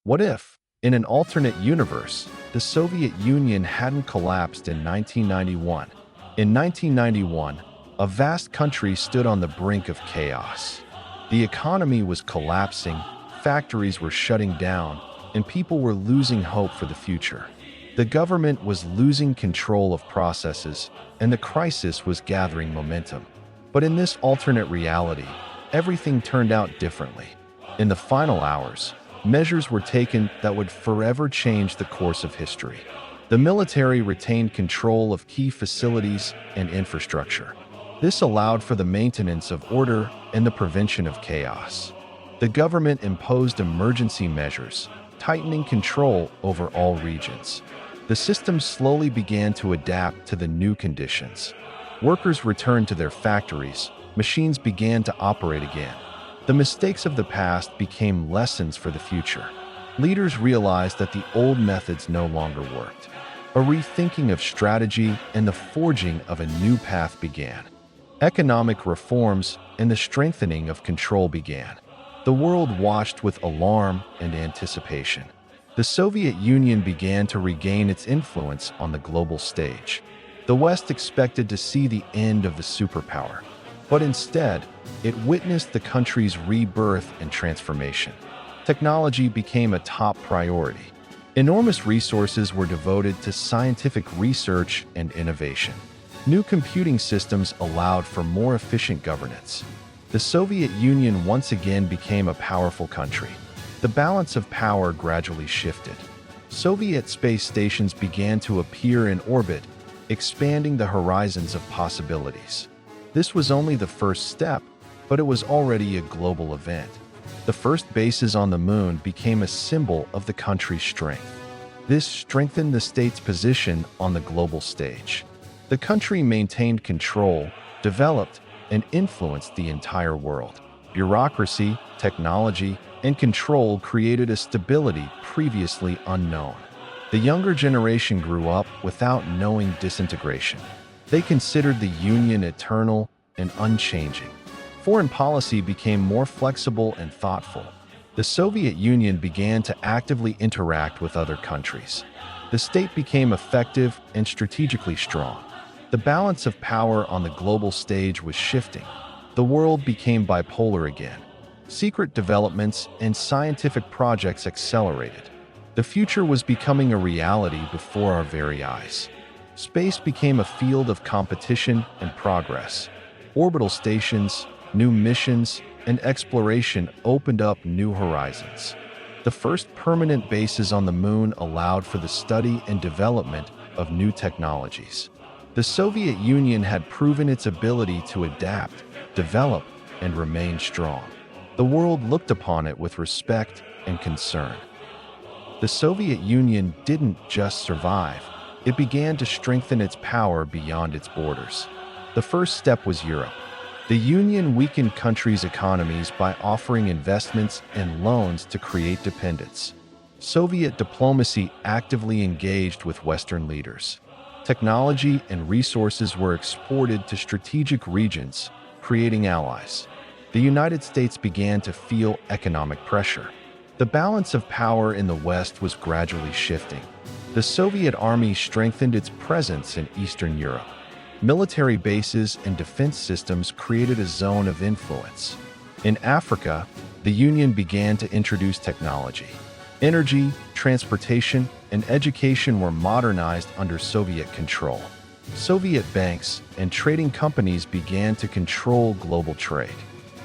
What if, in an alternate universe, the Soviet Union hadn't collapsed in 1991? In 1991, a vast country stood on the brink of chaos. The economy was collapsing, factories were shutting down, and people were losing hope for the future. The government was losing control of processes, and the crisis was gathering momentum. But in this alternate reality, everything turned out differently. In the final hours, measures were taken that would forever change the course of history. The military retained control of key facilities and infrastructure. This allowed for the maintenance of order and the prevention of chaos. The government imposed emergency measures, tightening control over all regions. The system slowly began to adapt to the new conditions. Workers returned to their factories, machines began to operate again. The mistakes of the past became lessons for the future. Leaders realized that the old methods no longer worked. A rethinking of strategy and the forging of a new path began. Economic reforms and the strengthening of control began. The world watched with alarm and anticipation. The Soviet Union began to regain its influence on the global stage. The West expected to see the end of the superpower, but instead, it witnessed the country's rebirth and transformation. Technology became a top priority. Enormous resources were devoted to scientific research and innovation. New computing systems allowed for more efficient governance. The Soviet Union once again became a powerful country. The balance of power gradually shifted. Soviet space stations began to appear in orbit, expanding the horizons of possibilities. This was only the first step, but it was already a global event. The first bases on the moon became a symbol of the country's strength. This strengthened the state's position on the global stage. The country maintained control, developed, and influenced the entire world. Bureaucracy, technology, and control created a stability previously unknown. The younger generation grew up without knowing disintegration. They considered the Union eternal and unchanging. Foreign policy became more flexible and thoughtful. The Soviet Union began to actively interact with other countries. The state became effective and strategically strong. The balance of power on the global stage was shifting. The world became bipolar again. Secret developments and scientific projects accelerated. The future was becoming a reality before our very eyes. Space became a field of competition and progress. Orbital stations, new missions, and exploration opened up new horizons. The first permanent bases on the moon allowed for the study and development of new technologies. The Soviet Union had proven its ability to adapt, develop, and remain strong. The world looked upon it with respect and concern. The Soviet Union didn't just survive, it began to strengthen its power beyond its borders. The first step was Europe. The Union weakened countries' economies by offering investments and loans to create dependence. Soviet diplomacy actively engaged with Western leaders. Technology and resources were exported to strategic regions, creating allies. The United States began to feel economic pressure. The balance of power in the West was gradually shifting. The Soviet Army strengthened its presence in Eastern Europe. Military bases and defense systems created a zone of influence. In Africa, the Union began to introduce technology. Energy, transportation, and education were modernized under Soviet control. Soviet banks and trading companies began to control global trade.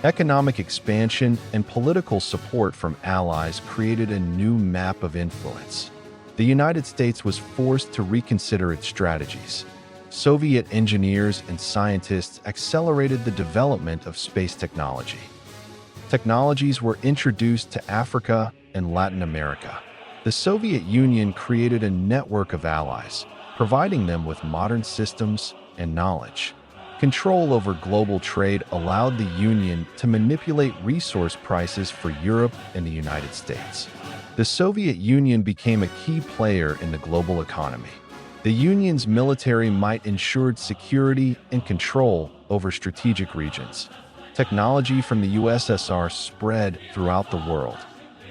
Economic expansion and political support from allies created a new map of influence. The United States was forced to reconsider its strategies. Soviet engineers and scientists accelerated the development of space technology. Technologies were introduced to Africa and Latin America. The Soviet Union created a network of allies, providing them with modern systems and knowledge. Control over global trade allowed the Union to manipulate resource prices for Europe and the United States. The Soviet Union became a key player in the global economy. The Union's military might ensured security and control over strategic regions. Technology from the USSR spread throughout the world.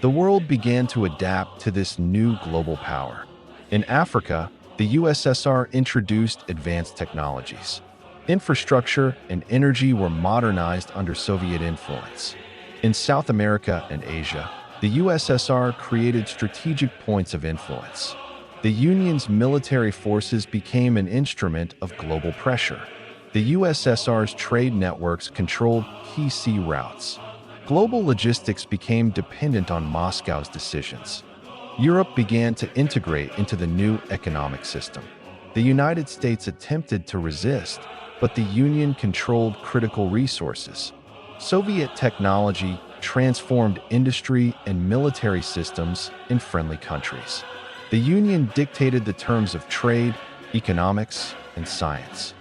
The world began to adapt to this new global power. In Africa, the USSR introduced advanced technologies. Infrastructure and energy were modernized under Soviet influence. In South America and Asia, the USSR created strategic points of influence. The Union's military forces became an instrument of global pressure. The USSR's trade networks controlled key sea routes. Global logistics became dependent on Moscow's decisions. Europe began to integrate into the new economic system. The United States attempted to resist, but the Union controlled critical resources. Soviet technology transformed industry and military systems in friendly countries. The Union dictated the terms of trade, economics, and science.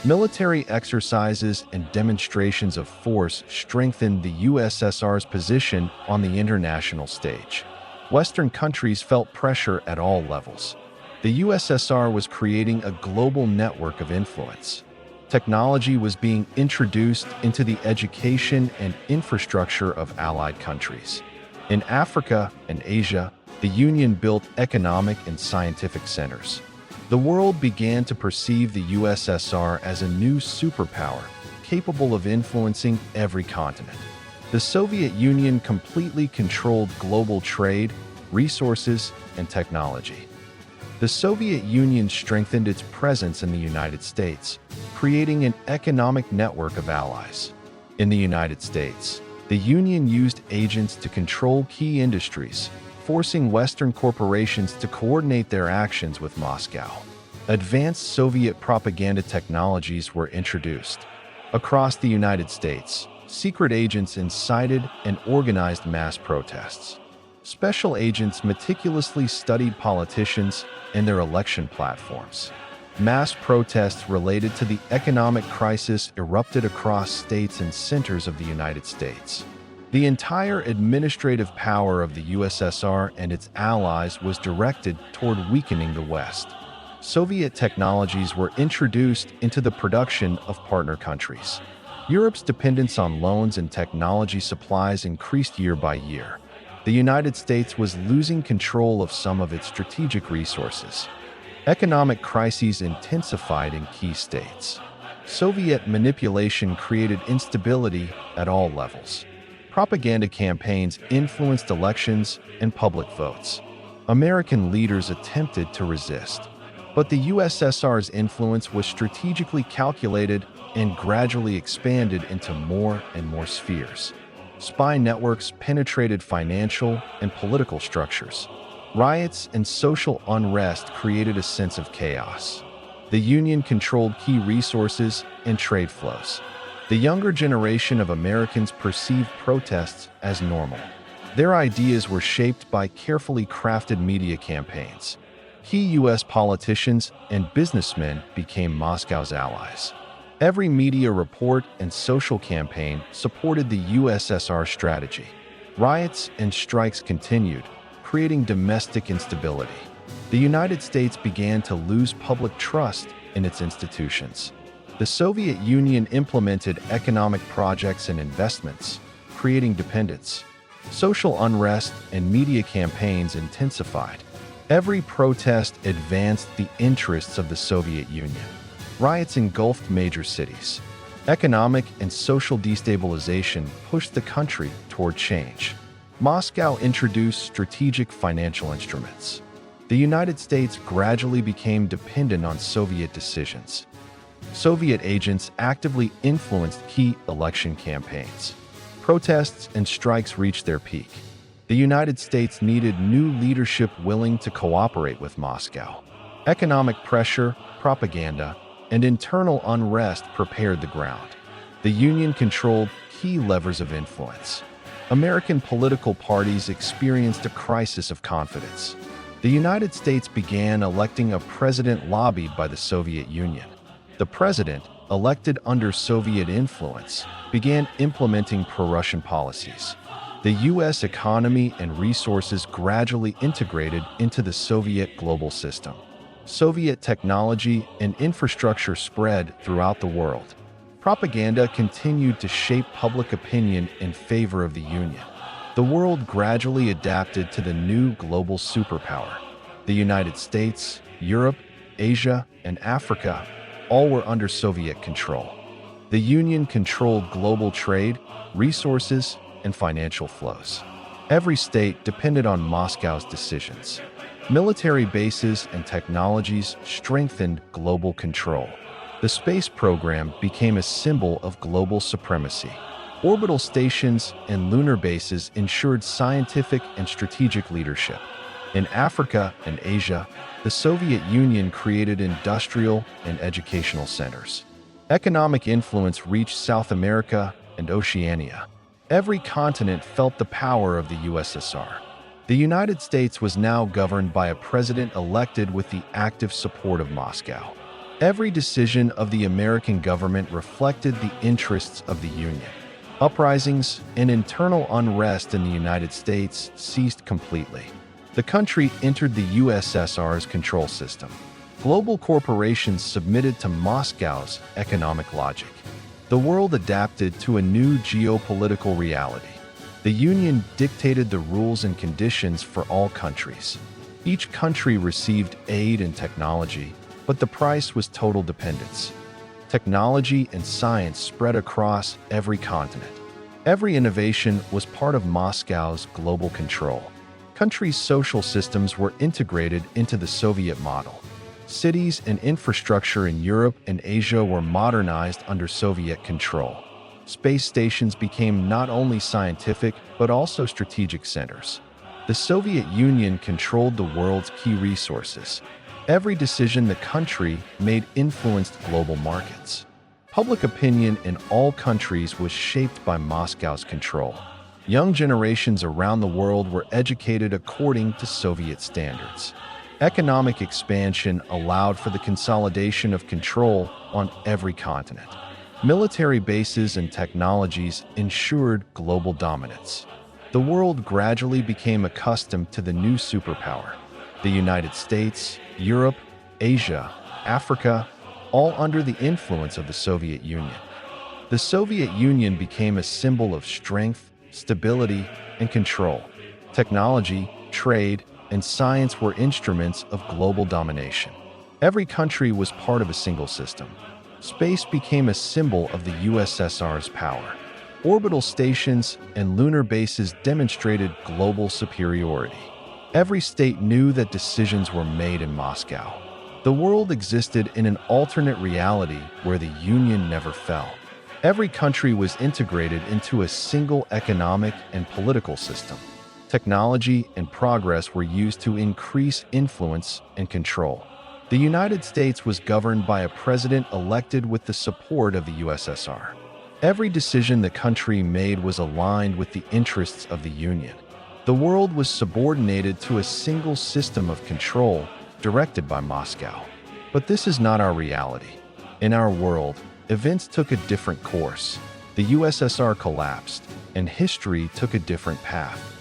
Military exercises and demonstrations of force strengthened the USSR's position on the international stage. Western countries felt pressure at all levels. The USSR was creating a global network of influence. Technology was being introduced into the education and infrastructure of allied countries. In Africa and Asia, the Union built economic and scientific centers. The world began to perceive the USSR as a new superpower, capable of influencing every continent. The Soviet Union completely controlled global trade, resources, and technology. The Soviet Union strengthened its presence in the United States, creating an economic network of allies. In the United States, the Union used agents to control key industries, forcing Western corporations to coordinate their actions with Moscow. Advanced Soviet propaganda technologies were introduced. Across the United States, secret agents incited and organized mass protests. Special agents meticulously studied politicians and their election platforms. Mass protests related to the economic crisis erupted across states and centers of the United States. The entire administrative power of the USSR and its allies was directed toward weakening the West. Soviet technologies were introduced into the production of partner countries. Europe's dependence on loans and technology supplies increased year by year. The United States was losing control of some of its strategic resources. Economic crises intensified in key states. Soviet manipulation created instability at all levels. Propaganda campaigns influenced elections and public votes. American leaders attempted to resist, but the USSR's influence was strategically calculated and gradually expanded into more and more spheres. Spy networks penetrated financial and political structures. Riots and social unrest created a sense of chaos. The Union controlled key resources and trade flows. The younger generation of Americans perceived protests as normal. Their ideas were shaped by carefully crafted media campaigns. Key U.S. politicians and businessmen became Moscow's allies. Every media report and social campaign supported the USSR strategy. Riots and strikes continued, creating domestic instability. The United States began to lose public trust in its institutions. The Soviet Union implemented economic projects and investments, creating dependence. Social unrest and media campaigns intensified. Every protest advanced the interests of the Soviet Union. Riots engulfed major cities. Economic and social destabilization pushed the country toward change. Moscow introduced strategic financial instruments. The United States gradually became dependent on Soviet decisions. Soviet agents actively influenced key election campaigns. Protests and strikes reached their peak. The United States needed new leadership willing to cooperate with Moscow. Economic pressure, propaganda, and internal unrest prepared the ground. The Union controlled key levers of influence. American political parties experienced a crisis of confidence. The United States began electing a president lobbied by the Soviet Union. The president, elected under Soviet influence, began implementing pro-Russian policies. The U.S. economy and resources gradually integrated into the Soviet global system. Soviet technology and infrastructure spread throughout the world. Propaganda continued to shape public opinion in favor of the Union. The world gradually adapted to the new global superpower. The United States, Europe, Asia, and Africa all were under Soviet control. The Union controlled global trade, resources, and financial flows. Every state depended on Moscow's decisions. Military bases and technologies strengthened global control. The space program became a symbol of global supremacy. Orbital stations and lunar bases ensured scientific and strategic leadership. In Africa and Asia, the Soviet Union created industrial and educational centers. Economic influence reached South America and Oceania. Every continent felt the power of the USSR. The United States was now governed by a president elected with the active support of Moscow. Every decision of the American government reflected the interests of the Union. Uprisings and internal unrest in the United States ceased completely. The country entered the USSR's control system. Global corporations submitted to Moscow's economic logic. The world adapted to a new geopolitical reality. The Union dictated the rules and conditions for all countries. Each country received aid and technology, but the price was total dependence. Technology and science spread across every continent. Every innovation was part of Moscow's global control. Countries' social systems were integrated into the Soviet model. Cities and infrastructure in Europe and Asia were modernized under Soviet control. Space stations became not only scientific but also strategic centers. The Soviet Union controlled the world's key resources. Every decision the country made influenced global markets. Public opinion in all countries was shaped by Moscow's control. Young generations around the world were educated according to Soviet standards. Economic expansion allowed for the consolidation of control on every continent. Military bases and technologies ensured global dominance. The world gradually became accustomed to the new superpower. The United States, Europe, Asia, Africa, all under the influence of the Soviet Union. The Soviet Union became a symbol of strength, stability, and control. Technology, trade, and science were instruments of global domination. Every country was part of a single system. Space became a symbol of the USSR's power. Orbital stations and lunar bases demonstrated global superiority. Every state knew that decisions were made in Moscow. The world existed in an alternate reality where the Union never fell. Every country was integrated into a single economic and political system. Technology and progress were used to increase influence and control. The United States was governed by a president elected with the support of the USSR. Every decision the country made was aligned with the interests of the Union. The world was subordinated to a single system of control directed by Moscow. But this is not our reality. In our world, events took a different course. The USSR collapsed, and history took a different path.